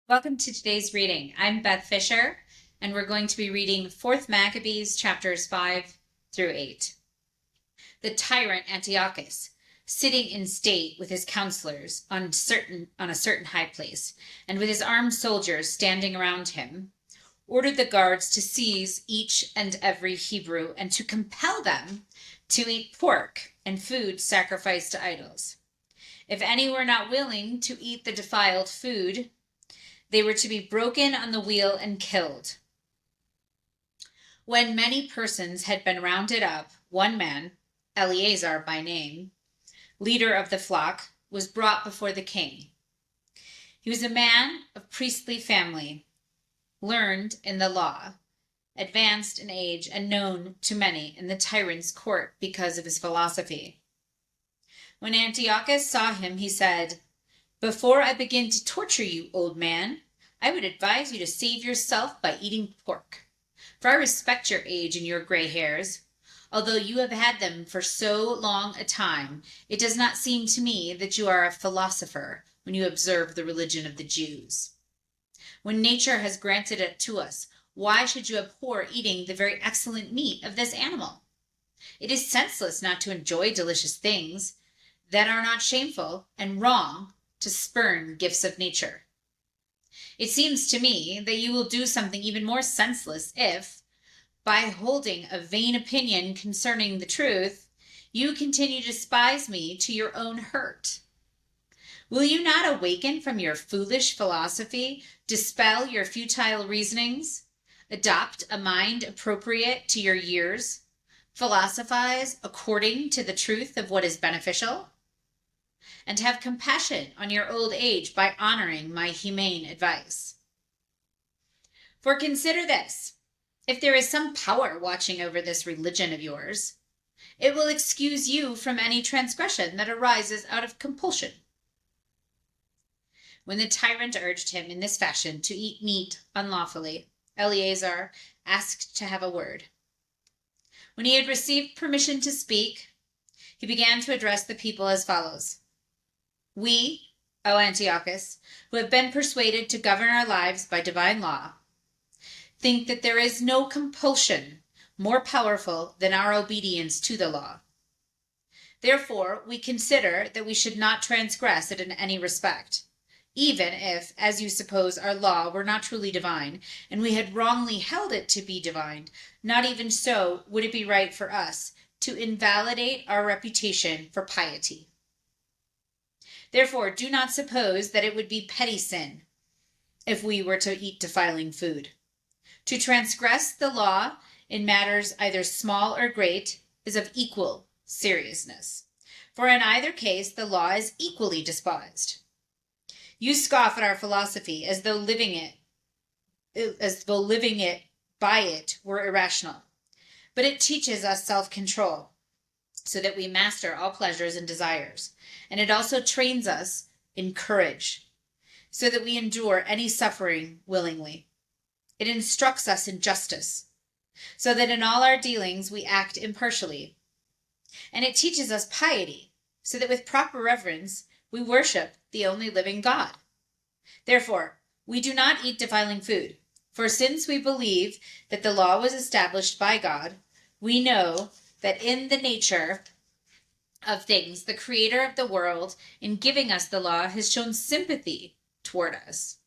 Welcome to today's reading. I'm Beth Fisher, and we're going to be reading 4th Maccabees chapters 5 through 8. The tyrant Antiochus, sitting in state with his counselors on a certain high place, and with his armed soldiers standing around him, ordered the guards to seize each and every Hebrew and to compel them to eat pork and food sacrificed to idols. If any were not willing to eat the defiled food, they were to be broken on the wheel and killed. When many persons had been rounded up, one man, Eleazar by name, leader of the flock, was brought before the king. He was a man of priestly family, learned in the law, advanced in age, and known to many in the tyrant's court because of his philosophy. When Antiochus saw him, he said, "Before I begin to torture you, old man, I would advise you to save yourself by eating pork. For I respect your age and your gray hairs. Although you have had them for so long a time, it does not seem to me that you are a philosopher when you observe the religion of the Jews. When nature has granted it to us, why should you abhor eating the very excellent meat of this animal? It is senseless not to enjoy delicious things that are not shameful, and wrong to spurn gifts of nature. It seems to me that you will do something even more senseless if, by holding a vain opinion concerning the truth, you continue to despise me to your own hurt. Will you not awaken from your foolish philosophy, dispel your futile reasonings, adopt a mind appropriate to your years, philosophize according to the truth of what is beneficial, and have compassion on your old age by honoring my humane advice? For consider this, if there is some power watching over this religion of yours, it will excuse you from any transgression that arises out of compulsion." When the tyrant urged him in this fashion to eat meat unlawfully, Eleazar asked to have a word. When he had received permission to speak, he began to address the people as follows. "We, O Antiochus, who have been persuaded to govern our lives by divine law, think that there is no compulsion more powerful than our obedience to the law. Therefore, we consider that we should not transgress it in any respect, even if, as you suppose, our law were not truly divine, and we had wrongly held it to be divine. Not even so would it be right for us to invalidate our reputation for piety. Therefore, do not suppose that it would be petty sin if we were to eat defiling food. To transgress the law in matters either small or great is of equal seriousness, for in either case the law is equally despised. You scoff at our philosophy as though living it by it were irrational, but it teaches us self-control, so that we master all pleasures and desires, and it also trains us in courage, so that we endure any suffering willingly. It instructs us in justice, so that in all our dealings we act impartially, and it teaches us piety, so that with proper reverence we worship the only living God. Therefore, we do not eat defiling food, for since we believe that the law was established by God, we know that in the nature of things, the Creator of the world, in giving us the law, has shown sympathy toward us.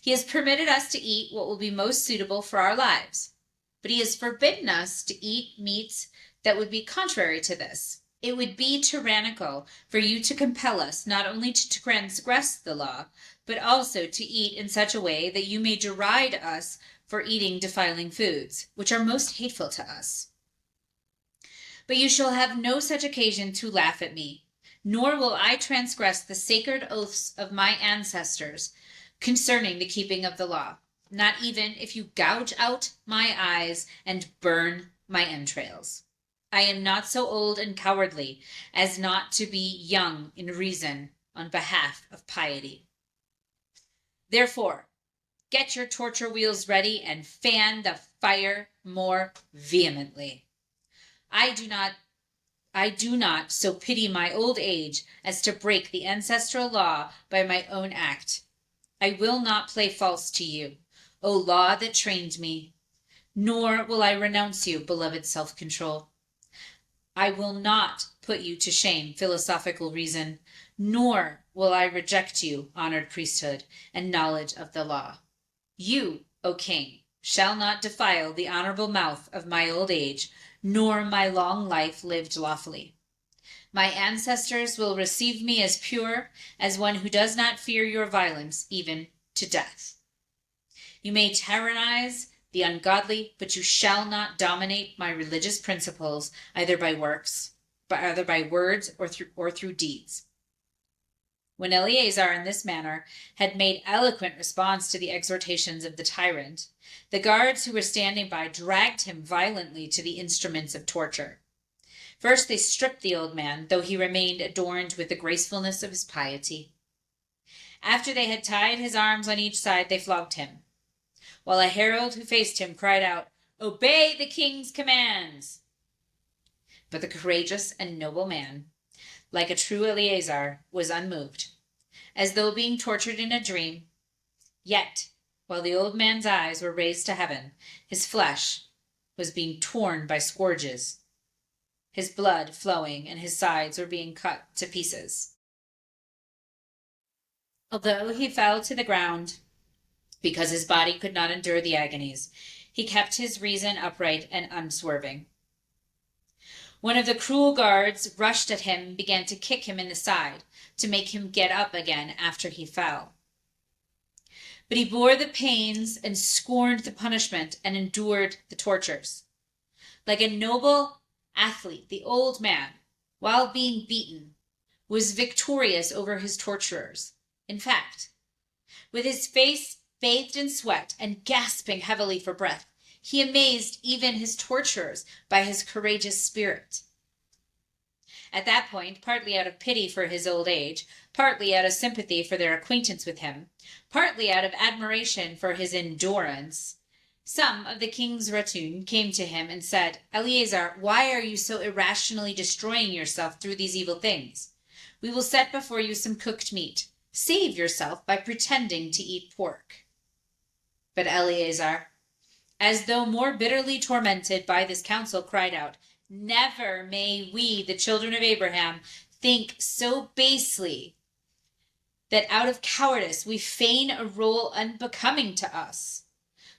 He has permitted us to eat what will be most suitable for our lives, but he has forbidden us to eat meats that would be contrary to this. It would be tyrannical for you to compel us not only to transgress the law, but also to eat in such a way that you may deride us for eating defiling foods, which are most hateful to us. But you shall have no such occasion to laugh at me, nor will I transgress the sacred oaths of my ancestors concerning the keeping of the law, not even if you gouge out my eyes and burn my entrails. I am not so old and cowardly as not to be young in reason on behalf of piety. Therefore, get your torture wheels ready and fan the fire more vehemently. I do not so pity my old age as to break the ancestral law by my own act. I will not play false to you, O law that trained me, nor will I renounce you, beloved self-control. I will not put you to shame, philosophical reason, nor will I reject you, honored priesthood, and knowledge of the law. You, O king, shall not defile the honorable mouth of my old age, nor my long life lived lawfully. My ancestors will receive me as pure as one who does not fear your violence, even to death. You may tyrannize the ungodly, but you shall not dominate my religious principles, either by words or through deeds. When Eleazar in this manner had made eloquent response to the exhortations of the tyrant, the guards who were standing by dragged him violently to the instruments of torture. First they stripped the old man, though he remained adorned with the gracefulness of his piety. After they had tied his arms on each side, they flogged him, while a herald who faced him cried out, "Obey the king's commands!" But the courageous and noble man, like a true Eleazar, was unmoved, as though being tortured in a dream. Yet, while the old man's eyes were raised to heaven, his flesh was being torn by scourges, his blood flowing, and his sides were being cut to pieces. Although he fell to the ground, because his body could not endure the agonies, he kept his reason upright and unswerving. One of the cruel guards rushed at him and began to kick him in the side to make him get up again after he fell. But he bore the pains and scorned the punishment and endured the tortures. Like a noble athlete, the old man, while being beaten, was victorious over his torturers. In fact, with his face bathed in sweat and gasping heavily for breath, he amazed even his torturers by his courageous spirit. At that point, partly out of pity for his old age, partly out of sympathy for their acquaintance with him, partly out of admiration for his endurance, some of the king's retinue came to him and said, "Eleazar, why are you so irrationally destroying yourself through these evil things? We will set before you some cooked meat. Save yourself by pretending to eat pork." But Eleazar, as though more bitterly tormented by this counsel, cried out, "Never may we, the children of Abraham, think so basely that out of cowardice we feign a role unbecoming to us.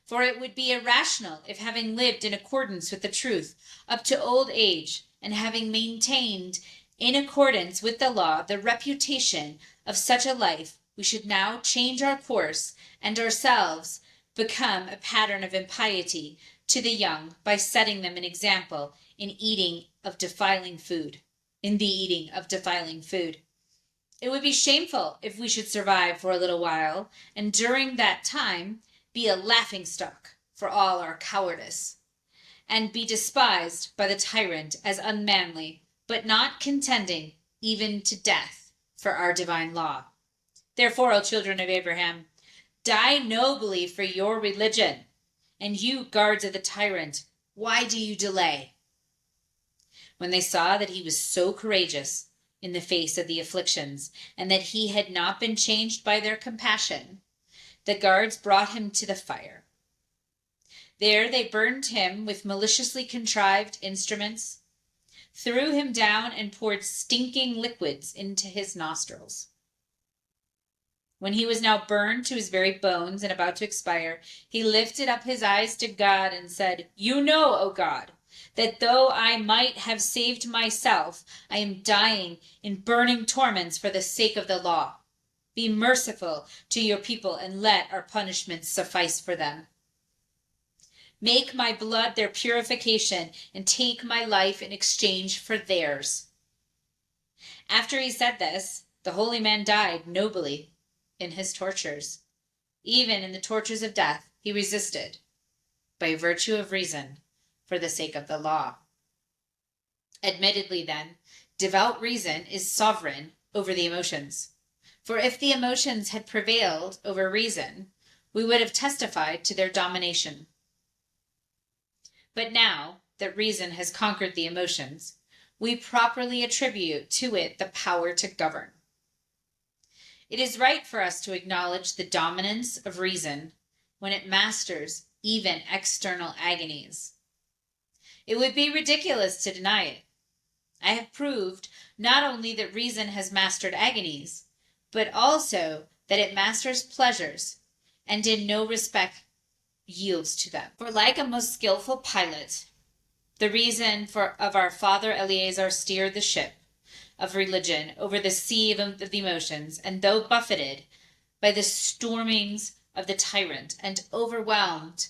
For it would be irrational if, having lived in accordance with the truth up to old age, and having maintained in accordance with the law the reputation of such a life, we should now change our course and ourselves become a pattern of impiety to the young by setting them an example in the eating of defiling food. It would be shameful if we should survive for a little while, and during that time be a laughingstock for all our cowardice, and be despised by the tyrant as unmanly, but not contending even to death for our divine law. Therefore, O children of Abraham, die nobly for your religion. And you, guards of the tyrant, why do you delay?" When they saw that he was so courageous in the face of the afflictions, and that he had not been changed by their compassion, the guards brought him to the fire. There they burned him with maliciously contrived instruments, threw him down, and poured stinking liquids into his nostrils. When he was now burned to his very bones and about to expire, he lifted up his eyes to God and said, "You know, O God, that though I might have saved myself, I am dying in burning torments for the sake of the law. Be merciful to your people and let our punishments suffice for them. Make my blood their purification and take my life in exchange for theirs." After he said this, the holy man died nobly in his tortures. Even in the tortures of death, he resisted, by virtue of reason, for the sake of the law. Admittedly, then, devout reason is sovereign over the emotions. For if the emotions had prevailed over reason, we would have testified to their domination. But now that reason has conquered the emotions, we properly attribute to it the power to govern. It is right for us to acknowledge the dominance of reason when it masters even external agonies. It would be ridiculous to deny it. I have proved not only that reason has mastered agonies, but also that it masters pleasures, and in no respect yields to them. For like a most skillful pilot, the reason of our father Eleazar steered the ship of religion over the sea of the emotions, and though buffeted by the stormings of the tyrant and overwhelmed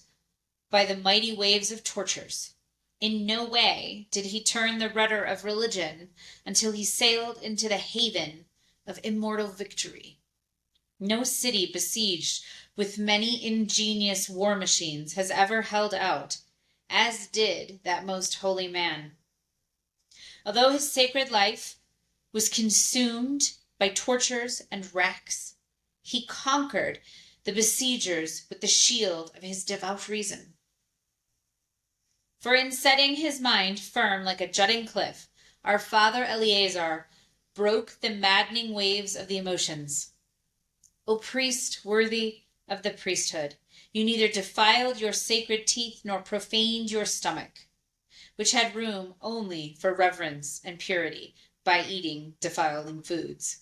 by the mighty waves of tortures, in no way did he turn the rudder of religion until he sailed into the haven of immortal victory. No city besieged with many ingenious war machines has ever held out as did that most holy man. Although his sacred life was consumed by tortures and racks, he conquered the besiegers with the shield of his devout reason. For in setting his mind firm like a jutting cliff, our father Eleazar broke the maddening waves of the emotions. O priest worthy of the priesthood, you neither defiled your sacred teeth nor profaned your stomach, which had room only for reverence and purity, by eating defiling foods.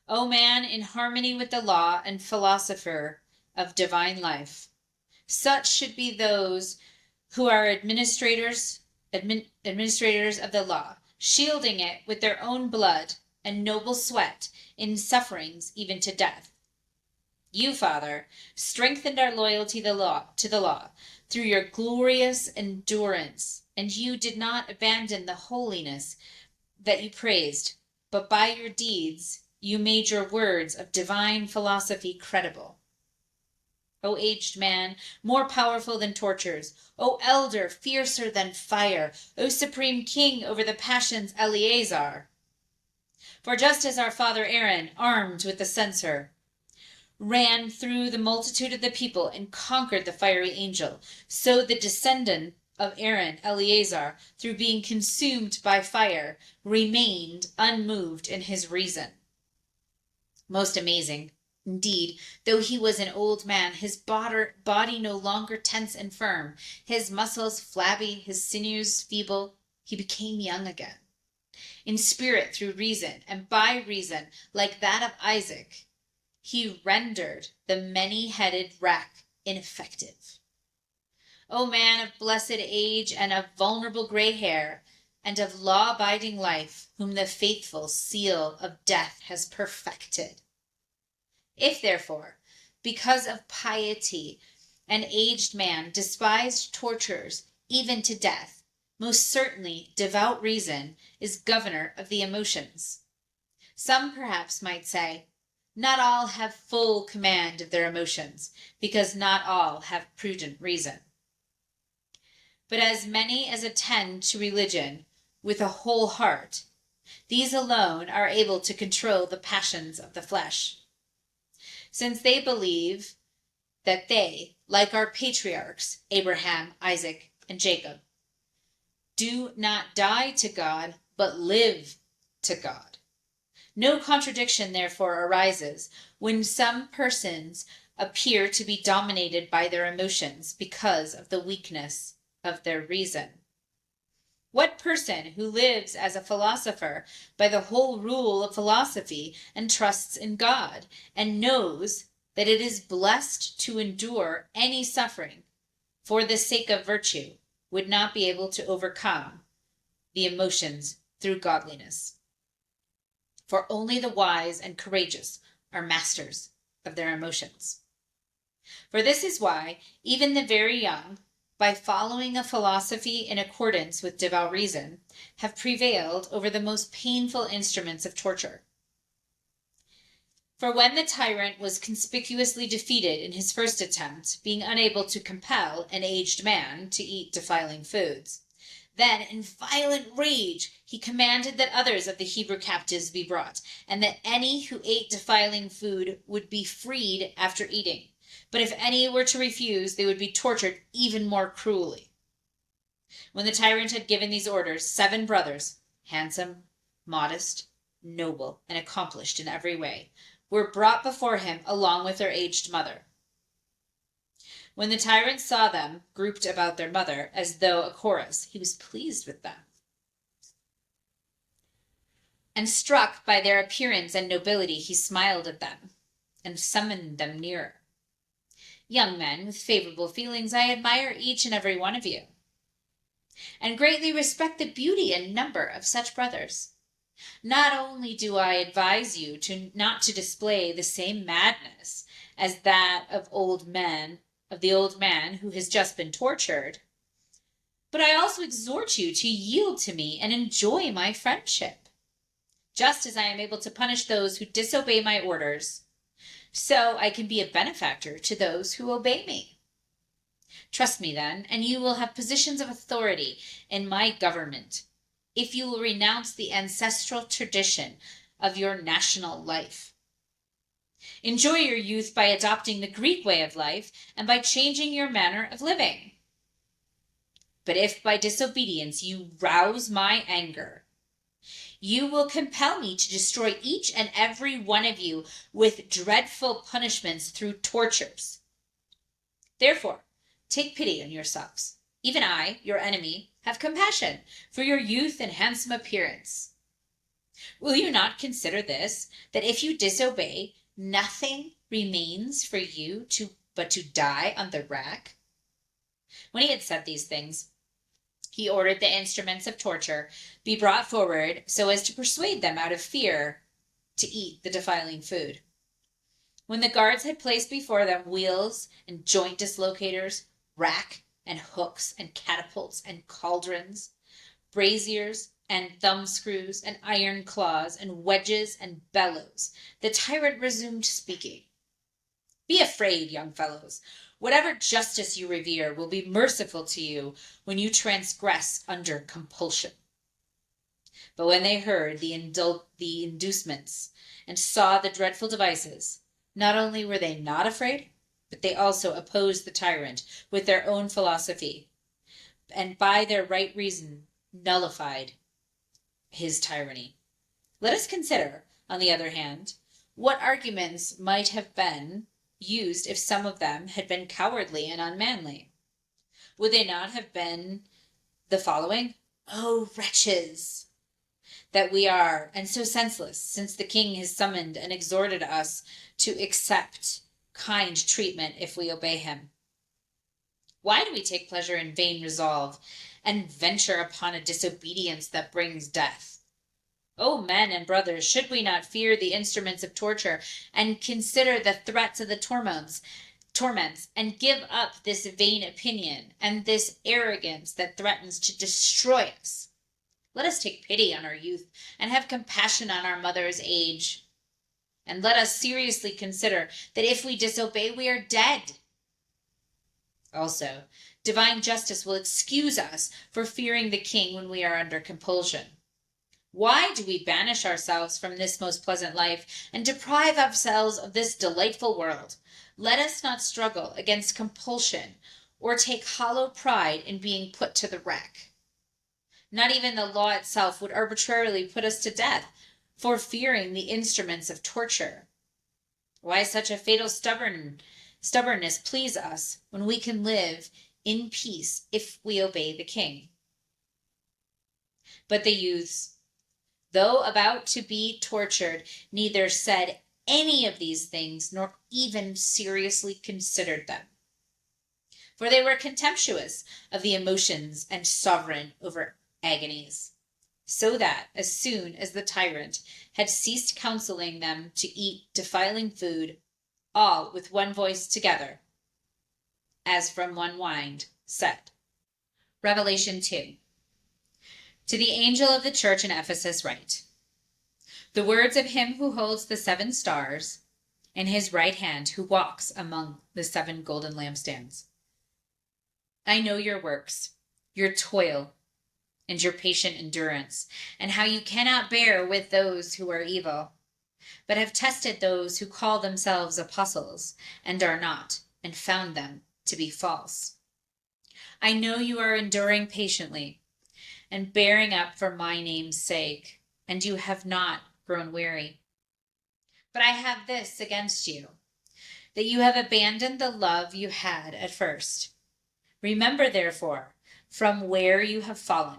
O man in harmony with the law and philosopher of divine life, such should be those who are administrators of the law, shielding it with their own blood and noble sweat in sufferings even to death. You, Father, strengthened our loyalty to the law through your glorious endurance, and you did not abandon the holiness that you praised, but by your deeds you made your words of divine philosophy credible. O aged man, more powerful than tortures, O elder, fiercer than fire, O supreme king over the passions, Eleazar. For just as our father Aaron, armed with the censer, ran through the multitude of the people and conquered the fiery angel, so the descendant of Aaron, Eleazar, through being consumed by fire, remained unmoved in his reason. Most amazing. Indeed, though he was an old man, his body no longer tense and firm, his muscles flabby, his sinews feeble, he became young again. In spirit through reason, and by reason, like that of Isaac, he rendered the many-headed rack ineffective. O man of blessed age and of vulnerable gray hair, and of law-abiding life, whom the faithful seal of death has perfected. If, therefore, because of piety, an aged man despised tortures even to death, most certainly devout reason is governor of the emotions. Some perhaps might say, not all have full command of their emotions, because not all have prudent reason. But as many as attend to religion with a whole heart, these alone are able to control the passions of the flesh, since they believe that they, like our patriarchs, Abraham, Isaac, and Jacob, do not die to God, but live to God. No contradiction, therefore, arises when some persons appear to be dominated by their emotions because of the weakness of their reason. What person who lives as a philosopher by the whole rule of philosophy and trusts in God and knows that it is blessed to endure any suffering for the sake of virtue would not be able to overcome the emotions through godliness? For only the wise and courageous are masters of their emotions. For this is why even the very young, by following a philosophy in accordance with devout reason, have prevailed over the most painful instruments of torture. For when the tyrant was conspicuously defeated in his first attempt, being unable to compel an aged man to eat defiling foods, then in violent rage he commanded that others of the Hebrew captives be brought, and that any who ate defiling food would be freed after eating. But if any were to refuse, they would be tortured even more cruelly. When the tyrant had given these orders, 7 brothers, handsome, modest, noble and accomplished in every way, were brought before him along with their aged mother. When the tyrant saw them grouped about their mother as though a chorus, he was pleased with them. And struck by their appearance and nobility, he smiled at them and summoned them nearer. Young men with favorable feelings, I admire each and every one of you, and greatly respect the beauty and number of such brothers. Not only do I advise you not to display the same madness as that of the old man who has just been tortured, but I also exhort you to yield to me and enjoy my friendship. Just as I am able to punish those who disobey my orders, so I can be a benefactor to those who obey me. Trust me then, and you will have positions of authority in my government, if you will renounce the ancestral tradition of your national life. Enjoy your youth by adopting the Greek way of life and by changing your manner of living. But if by disobedience you rouse my anger, you will compel me to destroy each and every one of you with dreadful punishments through tortures. Therefore, take pity on yourselves. Even I, your enemy, have compassion for your youth and handsome appearance. Will you not consider this, that if you disobey, nothing remains for you but to die on the rack? When he had said these things, he ordered the instruments of torture be brought forward so as to persuade them out of fear to eat the defiling food. When the guards had placed before them wheels and joint dislocators, rack and hooks and catapults and cauldrons, braziers and thumbscrews and iron claws and wedges and bellows, the tyrant resumed speaking. Be afraid, young fellows. Whatever justice you revere will be merciful to you when you transgress under compulsion. But when they heard the inducements and saw the dreadful devices, not only were they not afraid, but they also opposed the tyrant with their own philosophy, and by their right reason nullified his tyranny. Let us consider, on the other hand, what arguments might have been used if some of them had been cowardly and unmanly. Would they not have been the following? Oh, wretches that we are, and so senseless, since the king has summoned and exhorted us to accept kind treatment if we obey him. Why do we take pleasure in vain resolve and venture upon a disobedience that brings death? O men and brothers, should we not fear the instruments of torture and consider the threats of the torments, and give up this vain opinion and this arrogance that threatens to destroy us? Let us take pity on our youth and have compassion on our mother's age. And let us seriously consider that if we disobey, we are dead. Also, divine justice will excuse us for fearing the king when we are under compulsion. Why do we banish ourselves from this most pleasant life and deprive ourselves of this delightful world? Let us not struggle against compulsion or take hollow pride in being put to the rack. Not even the law itself would arbitrarily put us to death for fearing the instruments of torture. Why such a fatal stubbornness please us when we can live in peace if we obey the king? But the youths, though about to be tortured, neither said any of these things nor even seriously considered them. For they were contemptuous of the emotions and sovereign over agonies, so that as soon as the tyrant had ceased counseling them to eat defiling food, all with one voice together, as from one mind, said, Revelation 2. To the angel of the church in Ephesus write, the words of him who holds the 7 stars in his right hand, who walks among the 7 golden lampstands. I know your works, your toil, and your patient endurance, and how you cannot bear with those who are evil, but have tested those who call themselves apostles and are not, and found them to be false. I know you are enduring patiently and bearing up for my name's sake, and you have not grown weary. But I have this against you, that you have abandoned the love you had at first. Remember, therefore, from where you have fallen,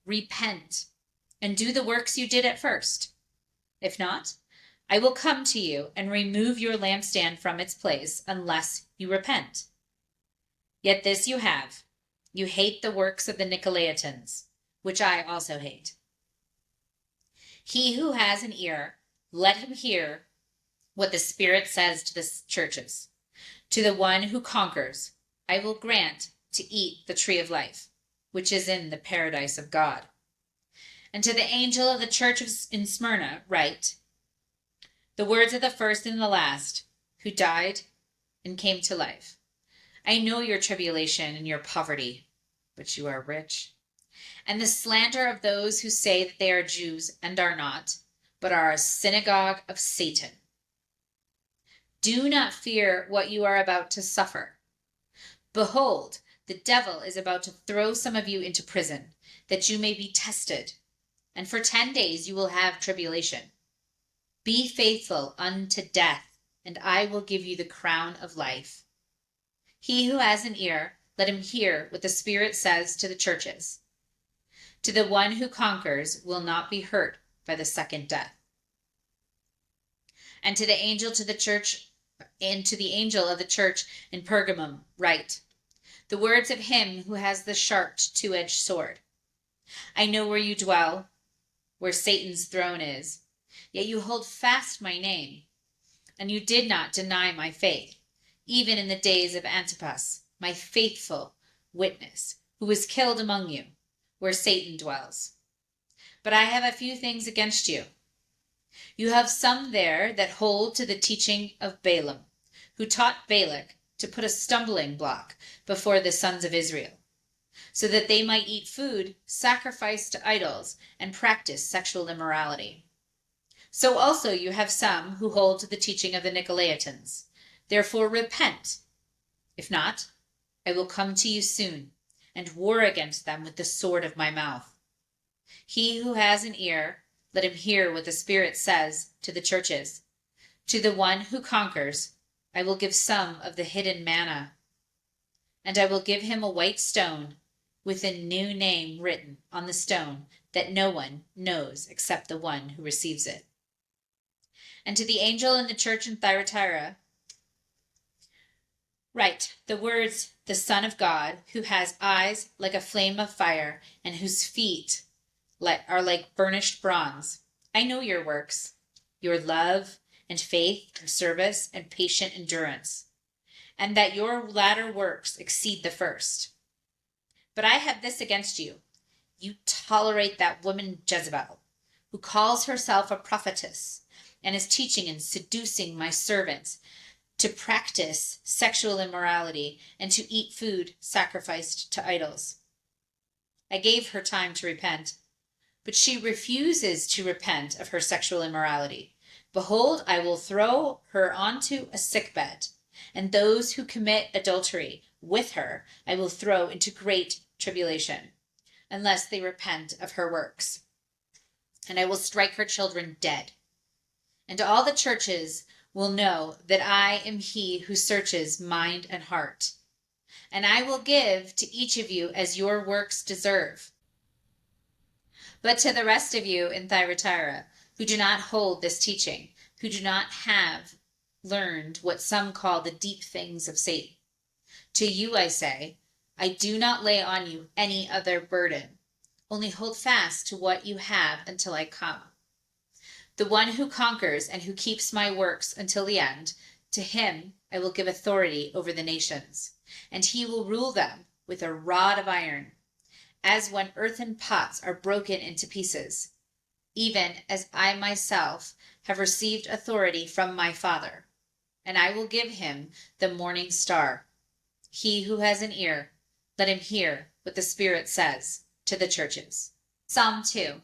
repent, and do the works you did at first. If not, I will come to you and remove your lampstand from its place unless you repent. Yet this you have, you hate the works of the Nicolaitans, which I also hate. He who has an ear, let him hear what the Spirit says to the churches. To the one who conquers, I will grant to eat the tree of life, which is in the paradise of God. And to the angel of the church in Smyrna write, the words of the first and the last, who died and came to life. I know your tribulation and your poverty, but you are rich, and the slander of those who say that they are Jews and are not, but are a synagogue of Satan. Do not fear what you are about to suffer. Behold, the devil is about to throw some of you into prison, that you may be tested, and for 10 days you will have tribulation. Be faithful unto death, and I will give you the crown of life. He who has an ear, let him hear what the Spirit says to the churches. To the one who conquers will not be hurt by the second death. And to the angel to the church, and to the angel of the church in Pergamum write, the words of him who has the sharp two-edged sword. I know where you dwell, where Satan's throne is, yet you hold fast my name, and you did not deny my faith, even in the days of Antipas, my faithful witness, who was killed among you, where Satan dwells. But I have a few things against you. You have some there that hold to the teaching of Balaam, who taught Balak to put a stumbling block before the sons of Israel, so that they might eat food sacrificed to idols and practice sexual immorality. So also you have some who hold to the teaching of the Nicolaitans. Therefore repent. If not, I will come to you soon, and war against them with the sword of my mouth. He who has an ear, let him hear what the Spirit says to the churches. To the one who conquers, I will give some of the hidden manna, and I will give him a white stone with a new name written on the stone that no one knows except the one who receives it. And to the angel in the church in Thyatira write the words, the Son of God, who has eyes like a flame of fire and whose feet are like burnished bronze. I know your works, your love and faith and service and patient endurance, and that your latter works exceed the first. But I have this against you. You tolerate that woman Jezebel, who calls herself a prophetess and is teaching and seducing my servants to practice sexual immorality and to eat food sacrificed to idols. I gave her time to repent, but she refuses to repent of her sexual immorality. Behold, I will throw her onto a sickbed, and those who commit adultery with her I will throw into great tribulation, unless they repent of her works. And I will strike her children dead. And all the churches will know that I am he who searches mind and heart. And I will give to each of you as your works deserve. But to the rest of you in Thyatira, who do not hold this teaching, who do not have learned what some call the deep things of Satan, to you I say, I do not lay on you any other burden. Only hold fast to what you have until I come. The one who conquers and who keeps my works until the end, to him I will give authority over the nations, and he will rule them with a rod of iron, as when earthen pots are broken into pieces, even as I myself have received authority from my Father, and I will give him the morning star. He who has an ear, let him hear what the Spirit says to the churches. Psalm 2.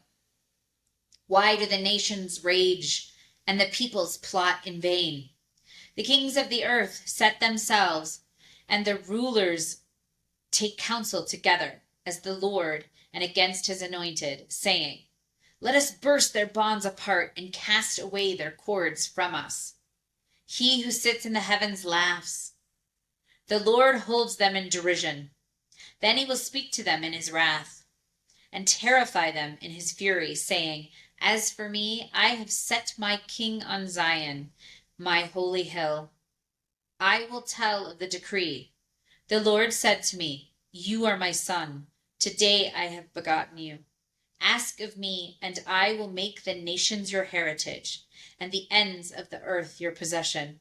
Why do the nations rage and the peoples plot in vain? The kings of the earth set themselves, and the rulers take counsel together as the Lord and against his anointed, saying, Let us burst their bonds apart and cast away their cords from us. He who sits in the heavens laughs. The Lord holds them in derision. Then he will speak to them in his wrath and terrify them in his fury, saying, As for me, I have set my king on Zion, my holy hill. I will tell of the decree. The Lord said to me, You are my son. Today I have begotten you. Ask of me, and I will make the nations your heritage, and the ends of the earth your possession.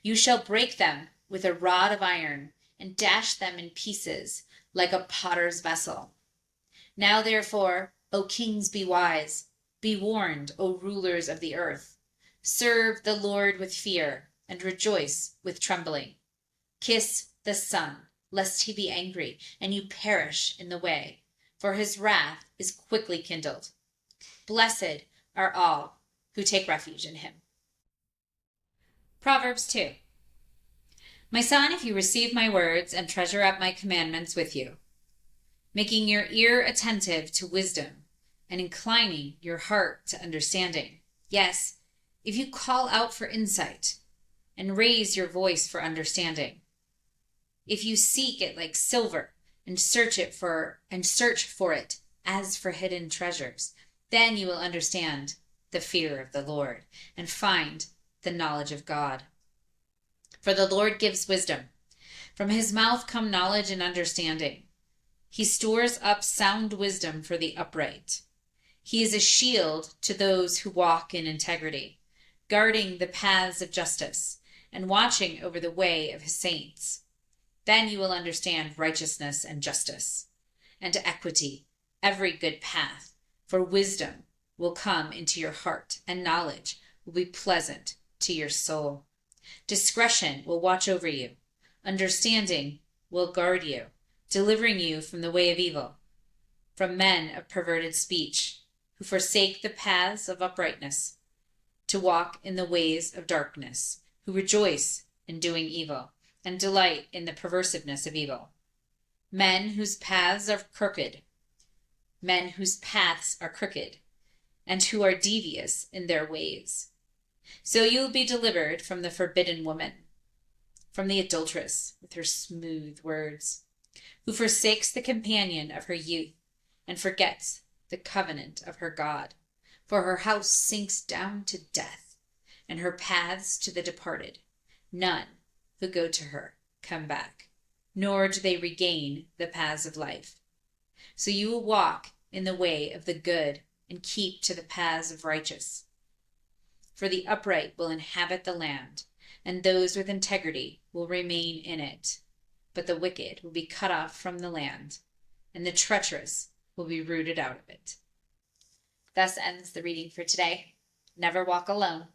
You shall break them with a rod of iron, and dash them in pieces like a potter's vessel. Now therefore, O kings, be wise. Be warned, O rulers of the earth. Serve the Lord with fear, and rejoice with trembling. Kiss the Son, lest he be angry, and you perish in the way, for his wrath is quickly kindled. Blessed are all who take refuge in him. Proverbs 2. My son, if you receive my words and treasure up my commandments with you, making your ear attentive to wisdom and inclining your heart to understanding. Yes, if you call out for insight and raise your voice for understanding, if you seek it like silver and search for it as for hidden treasures, then you will understand the fear of the Lord and find the knowledge of God. For the Lord gives wisdom. From his mouth come knowledge and understanding. He stores up sound wisdom for the upright. He is a shield to those who walk in integrity, guarding the paths of justice and watching over the way of his saints. Then you will understand righteousness and justice, and equity, every good path, for wisdom will come into your heart, and knowledge will be pleasant to your soul. Discretion will watch over you. Understanding will guard you, delivering you from the way of evil, from men of perverted speech, who forsake the paths of uprightness, to walk in the ways of darkness, who rejoice in doing evil, and delight in the perversiveness of evil. Men whose paths are crooked, and who are devious in their ways. So you will be delivered from the forbidden woman, from the adulteress with her smooth words, who forsakes the companion of her youth and forgets the covenant of her God. For her house sinks down to death, and her paths to the departed. None who go to her come back, nor do they regain the paths of life. So you will walk in the way of the good and keep to the paths of righteous. For the upright will inhabit the land, and those with integrity will remain in it. But the wicked will be cut off from the land, and the treacherous will be rooted out of it. Thus ends the reading for today. Never walk alone.